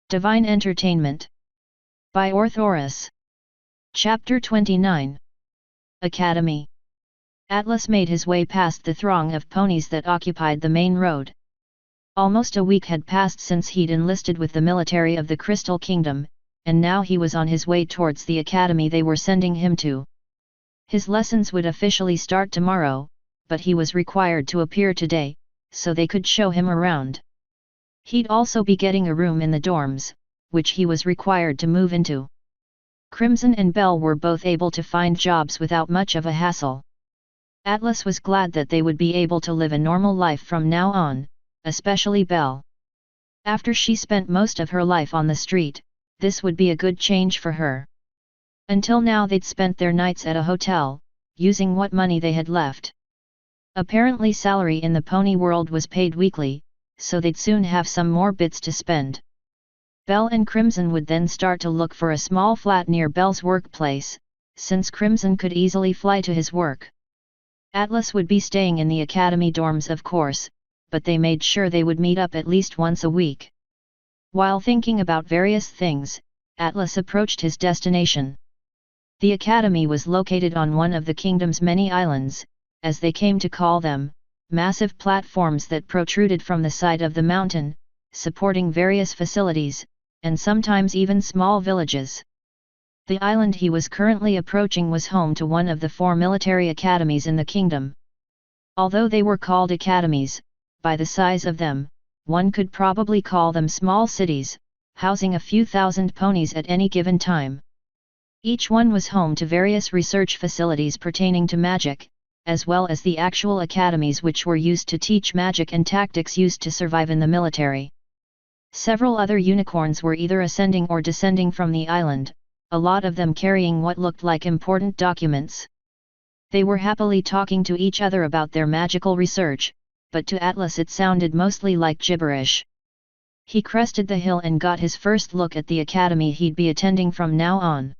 Divine Entertainment. By Orthoris. Chapter 29. Academy. Atlas made his way past the throng of ponies that occupied the main road. Almost a week had passed since he'd enlisted with the military of the Crystal Kingdom, and now he was on his way towards the academy they were sending him to. His lessons would officially start tomorrow, but he was required to appear today, so they could show him around. He'd also be getting a room in the dorms, which he was required to move into. Crimson and Belle were both able to find jobs without much of a hassle. Atlas was glad that they would be able to live a normal life from now on, especially Belle. After she spent most of her life on the street, this would be a good change for her. Until now they'd spent their nights at a hotel, using what money they had left. Apparently salary in the pony world was paid weekly, so they'd soon have some more bits to spend. Belle and Crimson would then start to look for a small flat near Belle's workplace, since Crimson could easily fly to his work. Atlas would be staying in the academy dorms of course, but they made sure they would meet up at least once a week. While thinking about various things, Atlas approached his destination. The academy was located on one of the kingdom's many islands, as they came to call them, massive platforms that protruded from the side of the mountain, supporting various facilities, and sometimes even small villages. The island he was currently approaching was home to one of the 4 military academies in the kingdom. Although they were called academies, by the size of them, one could probably call them small cities, housing a few thousand ponies at any given time. Each one was home to various research facilities pertaining to magic, as well as the actual academies which were used to teach magic and tactics used to survive in the military. Several other unicorns were either ascending or descending from the island, a lot of them carrying what looked like important documents. They were happily talking to each other about their magical research, but to Atlas it sounded mostly like gibberish. He crested the hill and got his first look at the academy he'd be attending from now on.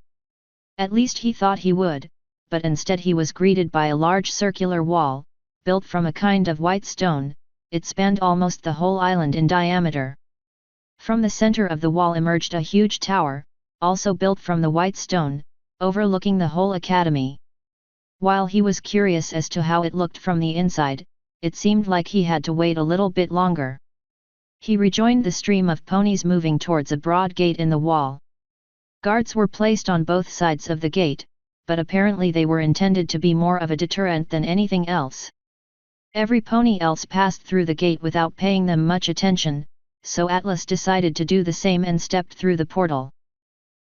At least he thought he would, but instead he was greeted by a large circular wall, built from a kind of white stone. It spanned almost the whole island in diameter. From the center of the wall emerged a huge tower, also built from the white stone, overlooking the whole academy. While he was curious as to how it looked from the inside, it seemed like he had to wait a little bit longer. He rejoined the stream of ponies moving towards a broad gate in the wall. Guards were placed on both sides of the gate, but apparently they were intended to be more of a deterrent than anything else. Every pony else passed through the gate without paying them much attention, so Atlas decided to do the same and stepped through the portal.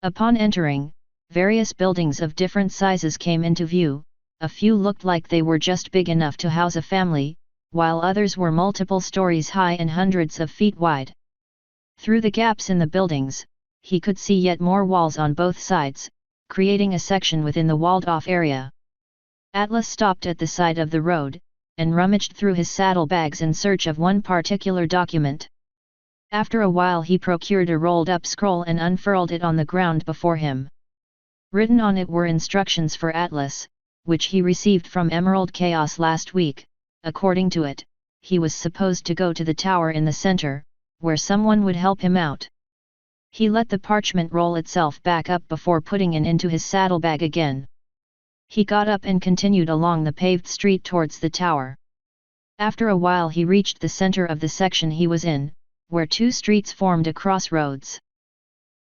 Upon entering, various buildings of different sizes came into view. A few looked like they were just big enough to house a family, while others were multiple stories high and hundreds of feet wide. Through the gaps in the buildings, he could see yet more walls on both sides, creating a section within the walled-off area. Atlas stopped at the side of the road, and rummaged through his saddlebags in search of one particular document. After a while he procured a rolled-up scroll and unfurled it on the ground before him. Written on it were instructions for Atlas, which he received from Emerald Chaos last week. According to it, he was supposed to go to the tower in the center, where someone would help him out. He let the parchment roll itself back up before putting it into his saddlebag again. He got up and continued along the paved street towards the tower. After a while he reached the center of the section he was in, where 2 streets formed a crossroads.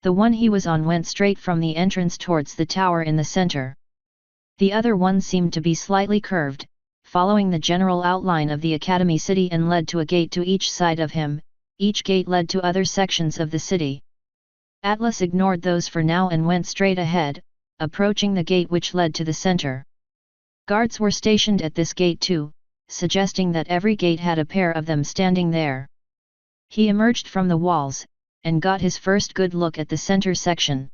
The one he was on went straight from the entrance towards the tower in the center. The other one seemed to be slightly curved, following the general outline of the academy city, and led to a gate to each side of him. Each gate led to other sections of the city. Atlas ignored those for now and went straight ahead, approaching the gate which led to the center. Guards were stationed at this gate too, suggesting that every gate had a pair of them standing there. He emerged from the walls, and got his first good look at the center section.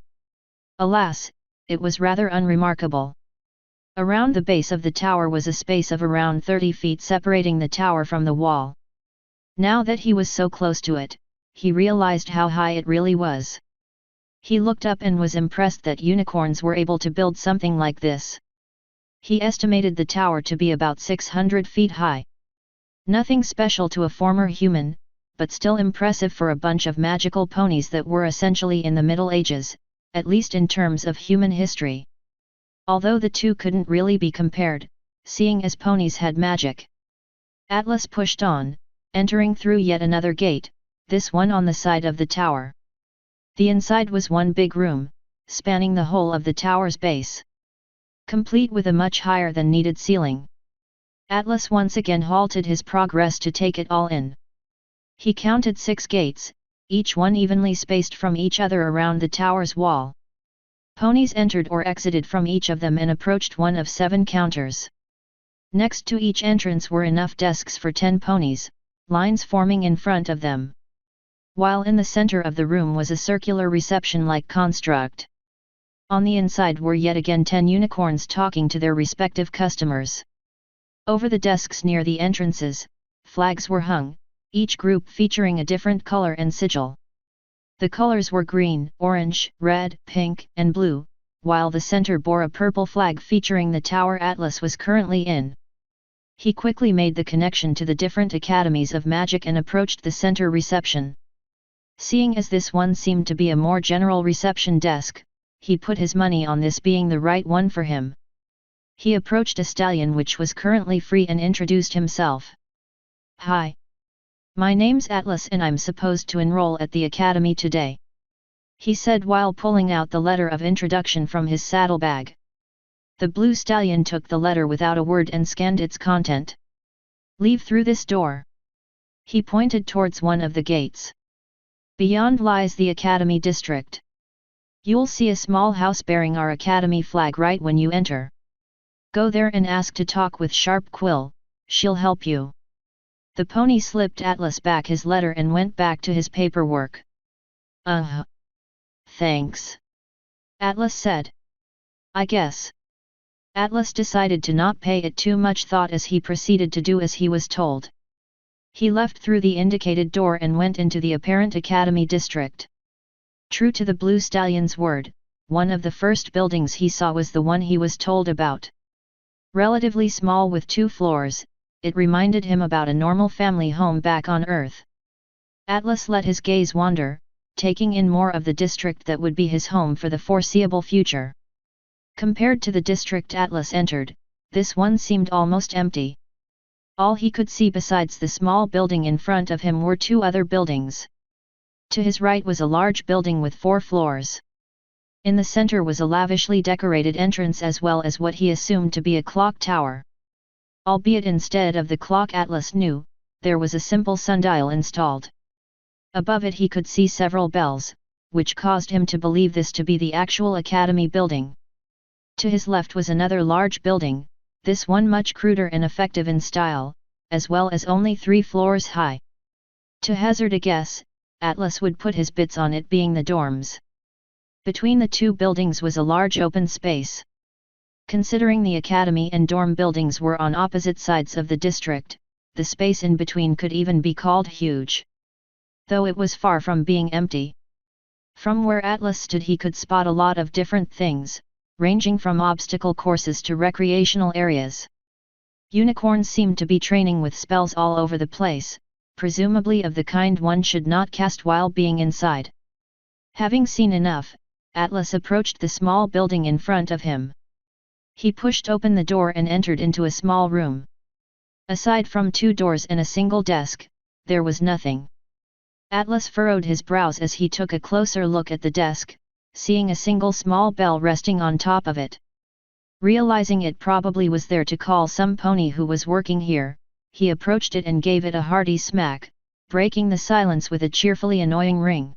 Alas, it was rather unremarkable. Around the base of the tower was a space of around 30 feet separating the tower from the wall. Now that he was so close to it, he realized how high it really was. He looked up and was impressed that unicorns were able to build something like this. He estimated the tower to be about 600 feet high. Nothing special to a former human, but still impressive for a bunch of magical ponies that were essentially in the Middle Ages, at least in terms of human history. Although the two couldn't really be compared, seeing as ponies had magic. Atlas pushed on, entering through yet another gate, this one on the side of the tower. The inside was one big room, spanning the whole of the tower's base, complete with a much higher than needed ceiling. Atlas once again halted his progress to take it all in. He counted 6 gates, each one evenly spaced from each other around the tower's wall. Ponies entered or exited from each of them and approached one of 7 counters. Next to each entrance were enough desks for 10 ponies, lines forming in front of them. While in the center of the room was a circular reception-like construct. On the inside were yet again 10 unicorns talking to their respective customers. Over the desks near the entrances, flags were hung, each group featuring a different color and sigil. The colors were green, orange, red, pink, and blue, while the center bore a purple flag featuring the tower Atlas was currently in. He quickly made the connection to the different academies of magic and approached the center reception. Seeing as this one seemed to be a more general reception desk, he put his money on this being the right one for him. He approached a stallion which was currently free and introduced himself. "Hi. My name's Atlas and I'm supposed to enroll at the academy today," he said while pulling out the letter of introduction from his saddlebag. The blue stallion took the letter without a word and scanned its content. "Leave through this door." He pointed towards one of the gates. "Beyond lies the academy district. You'll see a small house bearing our academy flag right when you enter. Go there and ask to talk with Sharp Quill, she'll help you." The pony slipped Atlas back his letter and went back to his paperwork. Thanks," Atlas said. "I guess." Atlas decided to not pay it too much thought as he proceeded to do as he was told. He left through the indicated door and went into the apparent academy district. True to the blue stallion's word, one of the first buildings he saw was the one he was told about. Relatively small with 2 floors, it reminded him about a normal family home back on Earth. Atlas let his gaze wander, taking in more of the district that would be his home for the foreseeable future. Compared to the district Atlas entered, this one seemed almost empty. All he could see besides the small building in front of him were 2 other buildings. To his right was a large building with 4 floors. In the center was a lavishly decorated entrance as well as what he assumed to be a clock tower. Albeit instead of the clock Atlas knew, there was a simple sundial installed. Above it he could see several bells, which caused him to believe this to be the actual academy building. To his left was another large building, this one much cruder and effective in style, as well as only 3 floors high. To hazard a guess, Atlas would put his bits on it being the dorms. Between the 2 buildings was a large open space. Considering the academy and dorm buildings were on opposite sides of the district, the space in between could even be called huge. Though it was far from being empty. From where Atlas stood he could spot a lot of different things, ranging from obstacle courses to recreational areas. Unicorns seemed to be training with spells all over the place, presumably of the kind one should not cast while being inside. Having seen enough, Atlas approached the small building in front of him. He pushed open the door and entered into a small room. Aside from 2 doors and a single desk, there was nothing. Atlas furrowed his brows as he took a closer look at the desk, seeing a single small bell resting on top of it. Realizing it probably was there to call some pony who was working here, he approached it and gave it a hearty smack, breaking the silence with a cheerfully annoying ring.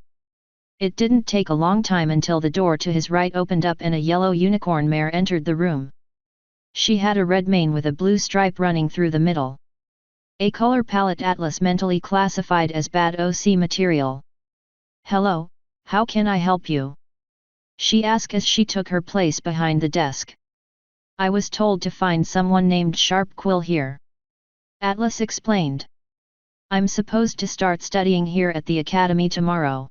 It didn't take a long time until the door to his right opened up and a yellow unicorn mare entered the room. She had a red mane with a blue stripe running through the middle. A color palette Atlas mentally classified as bad OC material. "Hello, how can I help you?" she asked as she took her place behind the desk. "I was told to find someone named Sharp Quill here," Atlas explained. "I'm supposed to start studying here at the academy tomorrow."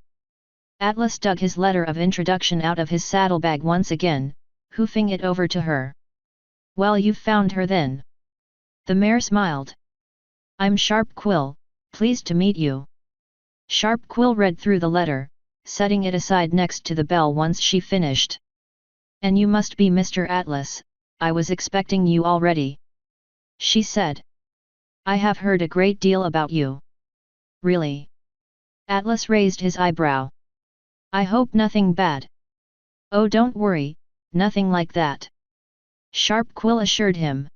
Atlas dug his letter of introduction out of his saddlebag once again, hoofing it over to her. "Well, you've found her then." The mare smiled. "I'm Sharp Quill, pleased to meet you." Sharp Quill read through the letter, setting it aside next to the bell once she finished. And you must be Mr. Atlas, I was expecting you already. She said. I have heard a great deal about you. Really? Atlas raised his eyebrow. I hope nothing bad. Oh, don't worry, nothing like that. Sharp Quill assured him.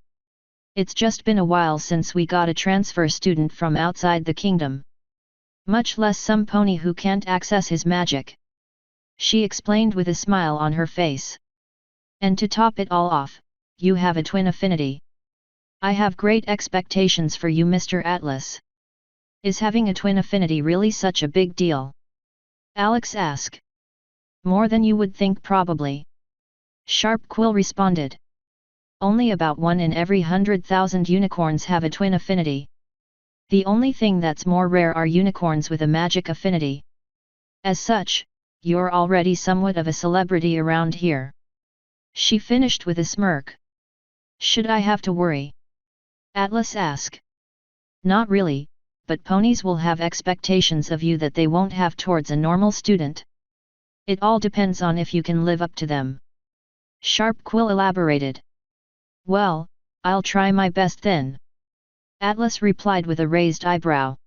It's just been a while since we got a transfer student from outside the kingdom. Much less some pony who can't access his magic. She explained with a smile on her face. And to top it all off, you have a twin affinity. I have great expectations for you, Mr. Atlas. Is having a twin affinity really such a big deal? Alex asked. More than you would think probably. Sharp Quill responded. Only about 1 in every 100,000 unicorns have a twin affinity. The only thing that's more rare are unicorns with a magic affinity. As such, you're already somewhat of a celebrity around here. She finished with a smirk. Should I have to worry? Atlas asked. Not really, but ponies will have expectations of you that they won't have towards a normal student. It all depends on if you can live up to them. Sharp Quill elaborated. Well, I'll try my best then. Atlas replied with a raised eyebrow.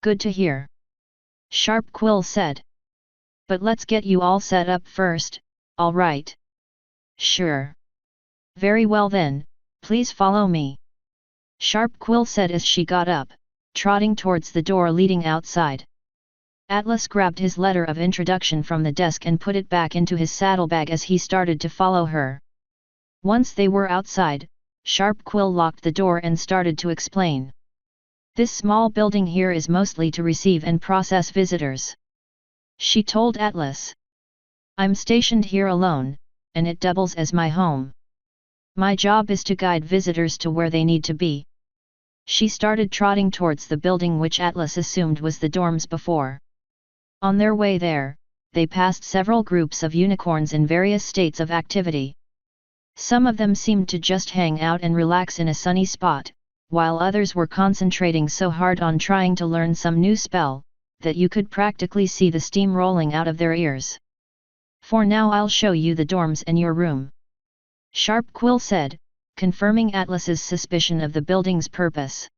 Good to hear. Sharp Quill said. But let's get you all set up first, all right? Sure. Very well then, please follow me. Sharp Quill said as she got up, trotting towards the door leading outside. Atlas grabbed his letter of introduction from the desk and put it back into his saddlebag as he started to follow her. Once they were outside, Sharp Quill locked the door and started to explain. This small building here is mostly to receive and process visitors. She told Atlas. I'm stationed here alone, and it doubles as my home. My job is to guide visitors to where they need to be. She started trotting towards the building which Atlas assumed was the dorms before. On their way there, they passed several groups of unicorns in various states of activity. Some of them seemed to just hang out and relax in a sunny spot, while others were concentrating so hard on trying to learn some new spell, that you could practically see the steam rolling out of their ears. For now I'll show you the dorms and your room. Sharp Quill said, confirming Atlas's suspicion of the building's purpose.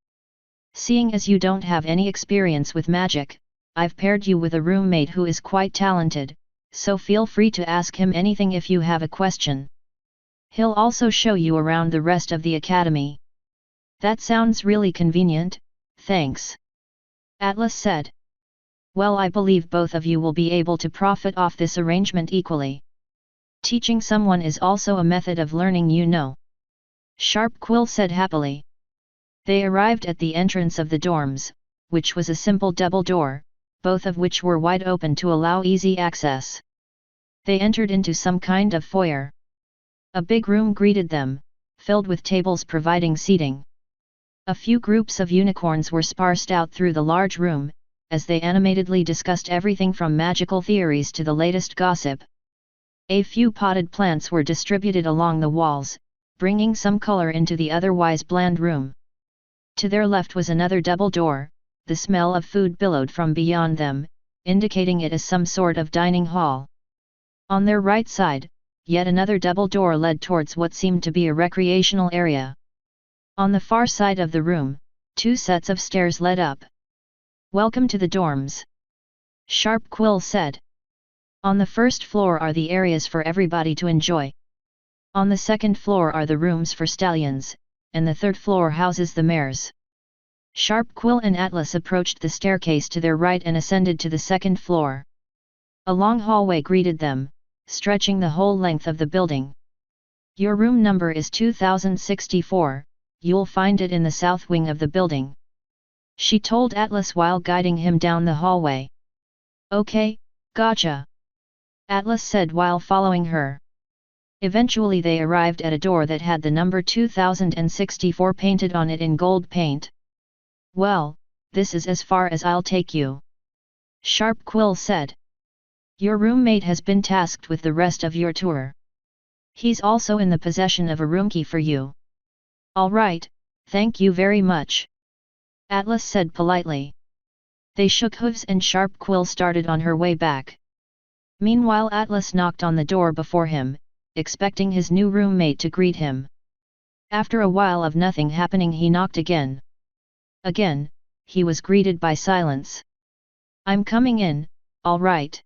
Seeing as you don't have any experience with magic, I've paired you with a roommate who is quite talented, so feel free to ask him anything if you have a question. He'll also show you around the rest of the academy. That sounds really convenient, thanks. Atlas said. Well, I believe both of you will be able to profit off this arrangement equally. Teaching someone is also a method of learning, you know. Sharp Quill said happily. They arrived at the entrance of the dorms, which was a simple double door, both of which were wide open to allow easy access. They entered into some kind of foyer. A big room greeted them, filled with tables providing seating. A few groups of unicorns were sparsed out through the large room, as they animatedly discussed everything from magical theories to the latest gossip. A few potted plants were distributed along the walls, bringing some color into the otherwise bland room. To their left was another double door, the smell of food billowed from beyond them, indicating it as some sort of dining hall. On their right side, yet another double door led towards what seemed to be a recreational area. On the far side of the room, 2 sets of stairs led up. Welcome to the dorms. Sharp Quill said. On the first floor are the areas for everybody to enjoy. On the second floor are the rooms for stallions, and the third floor houses the mares. Sharp Quill and Atlas approached the staircase to their right and ascended to the second floor. A long hallway greeted them, stretching the whole length of the building. Your room number is 2064, you'll find it in the south wing of the building. She told Atlas while guiding him down the hallway. Okay, gotcha. Atlas said while following her. Eventually they arrived at a door that had the number 2064 painted on it in gold paint. Well, this is as far as I'll take you. Sharp Quill said. Your roommate has been tasked with the rest of your tour. He's also in the possession of a room key for you. All right, thank you very much. Atlas said politely. They shook hooves and Sharp Quill started on her way back. Meanwhile Atlas knocked on the door before him, expecting his new roommate to greet him. After a while of nothing happening he knocked again. Again, he was greeted by silence. "I'm coming in, all right,"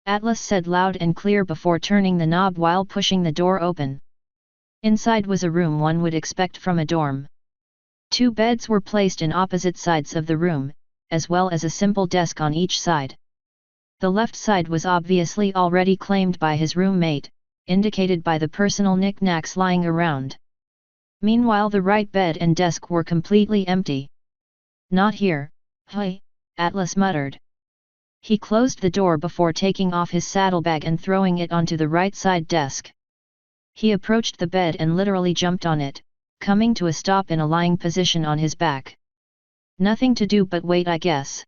Atlas said loud and clear before turning the knob while pushing the door open. Inside was a room one would expect from a dorm. 2 beds were placed in opposite sides of the room, as well as a simple desk on each side. The left side was obviously already claimed by his roommate, indicated by the personal knickknacks lying around. Meanwhile the right bed and desk were completely empty. "Not here, hey," Atlas muttered. He closed the door before taking off his saddlebag and throwing it onto the right side desk. He approached the bed and literally jumped on it, coming to a stop in a lying position on his back. "Nothing to do but wait, I guess,"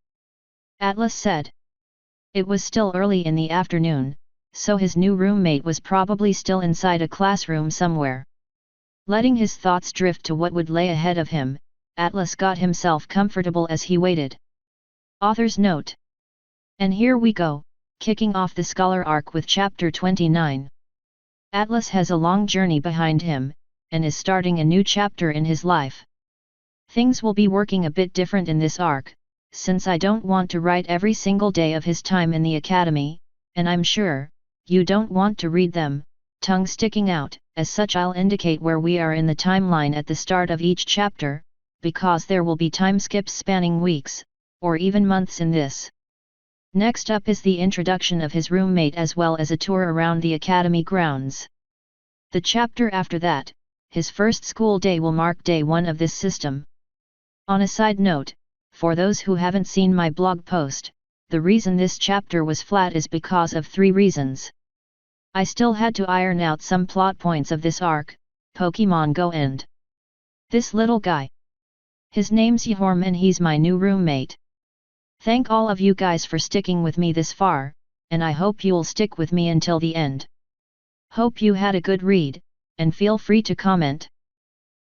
Atlas said. It was still early in the afternoon, so his new roommate was probably still inside a classroom somewhere. Letting his thoughts drift to what would lay ahead of him, Atlas got himself comfortable as he waited. Author's note. And here we go, kicking off the Scholar arc with Chapter 29. Atlas has a long journey behind him, and is starting a new chapter in his life. Things will be working a bit different in this arc, since I don't want to write every single day of his time in the academy, and I'm sure, you don't want to read them, tongue sticking out. As such I'll indicate where we are in the timeline at the start of each chapter, because there will be time skips spanning weeks, or even months in this. Next up is the introduction of his roommate as well as a tour around the academy grounds. The chapter after that, his first school day, will mark day 1 of this system. On a side note, for those who haven't seen my blog post, the reason this chapter was flat is because of 3 reasons. I still had to iron out some plot points of this arc, Pokemon Go and this little guy. His name's Yhorm and he's my new roommate. Thank all of you guys for sticking with me this far, and I hope you'll stick with me until the end. Hope you had a good read, and feel free to comment.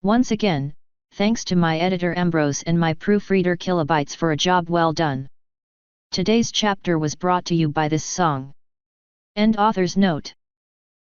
Once again, thanks to my editor Ambrose and my proofreader Kilobytes for a job well done. Today's chapter was brought to you by this song. End author's note.